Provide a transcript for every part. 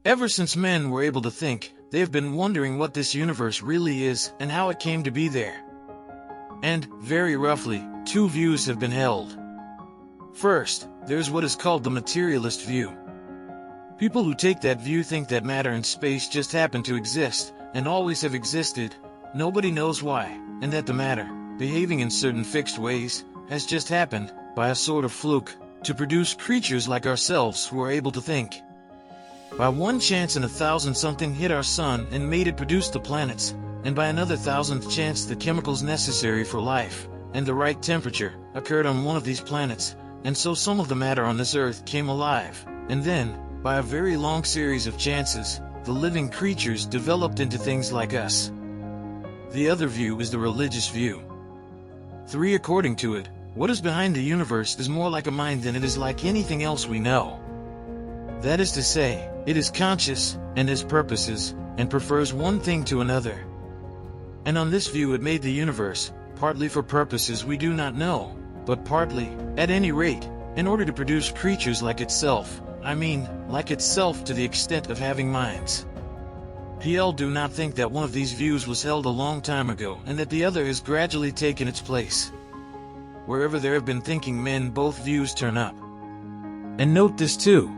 Ever since men were able to think, they have been wondering what this universe really is and how it came to be there. And, very roughly, two views have been held. First, there's what is called the materialist view. People who take that view think that matter and space just happen to exist, and always have existed, nobody knows why, and that the matter, behaving in certain fixed ways, has just happened, by a sort of fluke, to produce creatures like ourselves who are able to think. By one chance in 1,000 something hit our sun and made it produce the planets, and by another 1,000th chance the chemicals necessary for life, and the right temperature, occurred on one of these planets, and so some of the matter on this earth came alive, and then, by a very long series of chances, the living creatures developed into things like us. The other view is the religious view. 3. According to it, what is behind the universe is more like a mind than it is like anything else we know. That is to say, it is conscious, and has purposes, and prefers one thing to another. And on this view it made the universe, partly for purposes we do not know, but partly, at any rate, in order to produce creatures like itself, like itself to the extent of having minds. PL do not think that one of these views was held a long time ago and that the other has gradually taken its place. Wherever there have been thinking men, both views turn up. And note this too.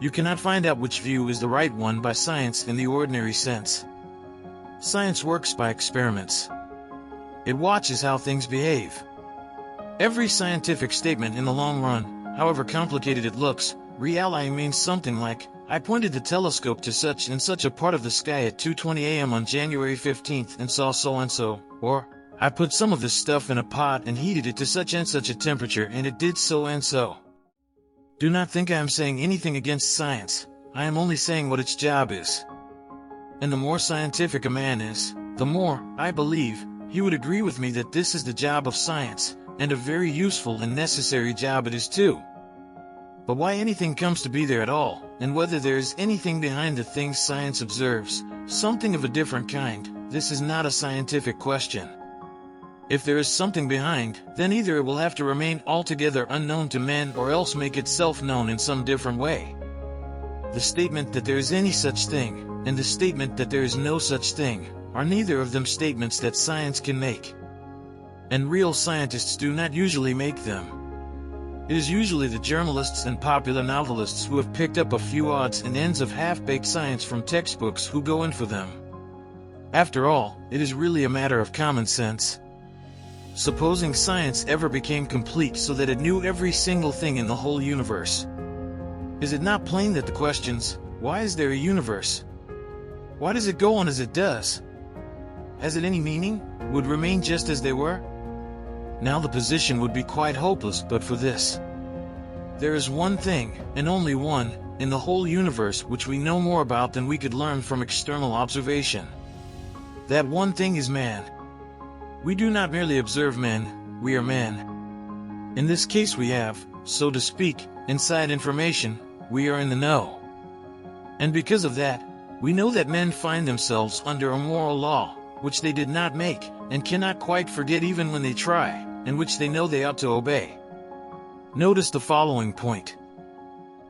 You cannot find out which view is the right one by science in the ordinary sense. Science works by experiments. It watches how things behave. Every scientific statement in the long run, however complicated it looks, reality means something like, I pointed the telescope to such and such a part of the sky at 2:20 a.m. on January 15th and saw so-and-so, or, I put some of this stuff in a pot and heated it to such and such a temperature and it did so and so. Do not think I am saying anything against science, I am only saying what its job is. And the more scientific a man is, the more, I believe, he would agree with me that this is the job of science, and a very useful and necessary job it is too. But why anything comes to be there at all, and whether there is anything behind the things science observes, something of a different kind, this is not a scientific question. If there is something behind, then either it will have to remain altogether unknown to men or else make itself known in some different way. The statement that there is any such thing, and the statement that there is no such thing, are neither of them statements that science can make. And real scientists do not usually make them. It is usually the journalists and popular novelists who have picked up a few odds and ends of half-baked science from textbooks who go in for them. After all, it is really a matter of common sense. Supposing science ever became complete so that it knew every single thing in the whole universe. Is it not plain that the questions, why is there a universe? Why does it go on as it does? Has it any meaning? Would remain just as they were? Now the position would be quite hopeless but for this. There is one thing, and only one, in the whole universe which we know more about than we could learn from external observation. That one thing is man. We do not merely observe men, we are men. In this case we have, so to speak, inside information, we are in the know. And because of that, we know that men find themselves under a moral law, which they did not make, and cannot quite forget even when they try, and which they know they ought to obey. Notice the following point.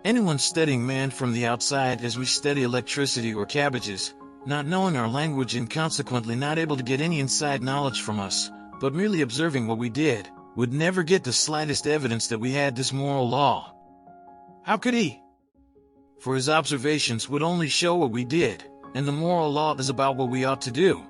Anyone studying man from the outside as we study electricity or cabbages, not knowing our language and consequently not able to get any inside knowledge from us, but merely observing what we did, would never get the slightest evidence that we had this moral law. How could he? For his observations would only show what we did, and the moral law is about what we ought to do.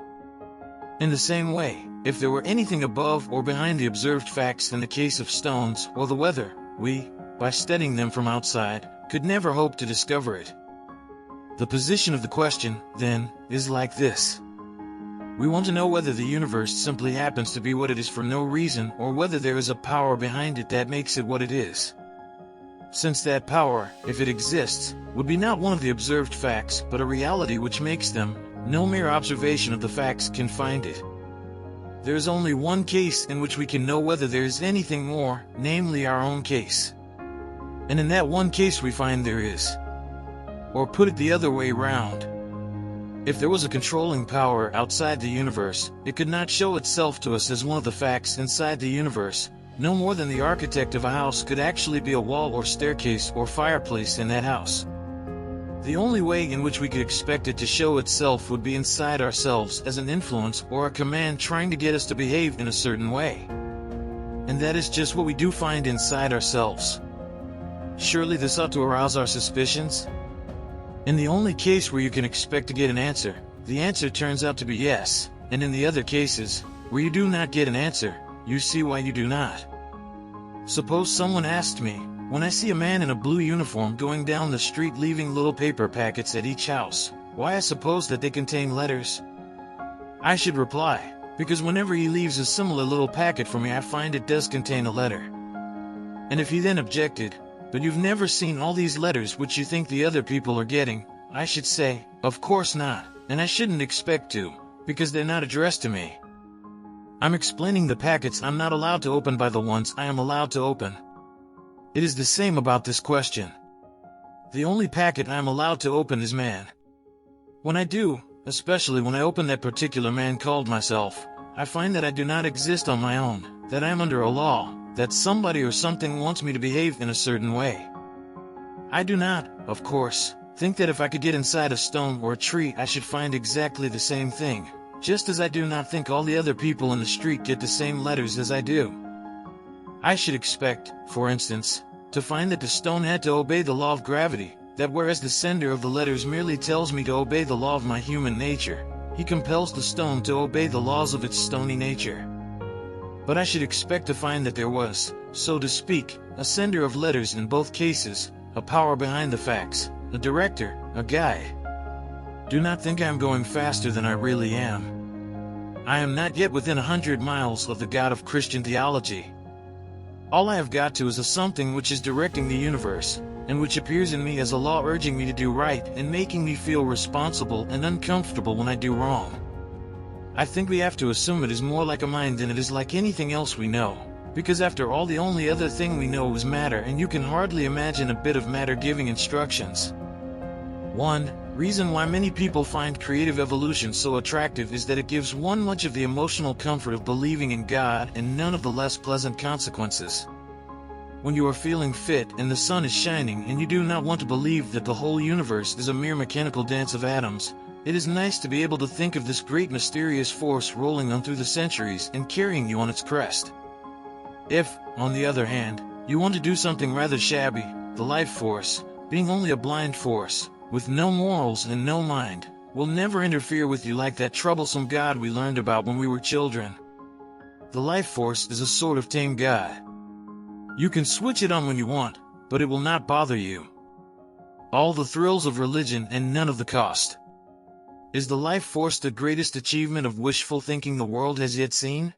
In the same way, if there were anything above or behind the observed facts in the case of stones or the weather, we, by studying them from outside, could never hope to discover it. The position of the question, then, is like this. We want to know whether the universe simply happens to be what it is for no reason or whether there is a power behind it that makes it what it is. Since that power, if it exists, would be not one of the observed facts but a reality which makes them, no mere observation of the facts can find it. There is only one case in which we can know whether there is anything more, namely our own case. And in that one case we find there is. Or put it the other way round. If there was a controlling power outside the universe, it could not show itself to us as one of the facts inside the universe, no more than the architect of a house could actually be a wall or staircase or fireplace in that house. The only way in which we could expect it to show itself would be inside ourselves as an influence or a command trying to get us to behave in a certain way. And that is just what we do find inside ourselves. Surely this ought to arouse our suspicions? In the only case where you can expect to get an answer, the answer turns out to be yes, and in the other cases, where you do not get an answer, you see why you do not. Suppose someone asked me, when I see a man in a blue uniform going down the street leaving little paper packets at each house, why I suppose that they contain letters? I should reply, because whenever he leaves a similar little packet for me I find it does contain a letter. And if he then objected, but you've never seen all these letters which you think the other people are getting, I should say, of course not, and I shouldn't expect to, because they're not addressed to me. I'm explaining the packets I'm not allowed to open by the ones I am allowed to open. It is the same about this question. The only packet I am allowed to open is man. When I do, especially when I open that particular man called myself, I find that I do not exist on my own, that I am under a law, that somebody or something wants me to behave in a certain way. I do not, of course, think that if I could get inside a stone or a tree I should find exactly the same thing, just as I do not think all the other people in the street get the same letters as I do. I should expect, for instance, to find that the stone had to obey the law of gravity, that whereas the sender of the letters merely tells me to obey the law of my human nature, he compels the stone to obey the laws of its stony nature. But I should expect to find that there was, so to speak, a sender of letters in both cases, a power behind the facts, a director, a guide. Do not think I am going faster than I really am. I am not yet within 100 miles of the God of Christian theology. All I have got to is a something which is directing the universe, and which appears in me as a law urging me to do right and making me feel responsible and uncomfortable when I do wrong. I think we have to assume it is more like a mind than it is like anything else we know, because after all the only other thing we know is matter, and you can hardly imagine a bit of matter giving instructions. One reason why many people find creative evolution so attractive is that it gives one much of the emotional comfort of believing in God and none of the less pleasant consequences. When you are feeling fit and the sun is shining and you do not want to believe that the whole universe is a mere mechanical dance of atoms, it is nice to be able to think of this great mysterious force rolling on through the centuries and carrying you on its crest. If, on the other hand, you want to do something rather shabby, the life force, being only a blind force, with no morals and no mind, will never interfere with you like that troublesome God we learned about when we were children. The life force is a sort of tame God. You can switch it on when you want, but it will not bother you. All the thrills of religion and none of the cost. Is the life force the greatest achievement of wishful thinking the world has yet seen?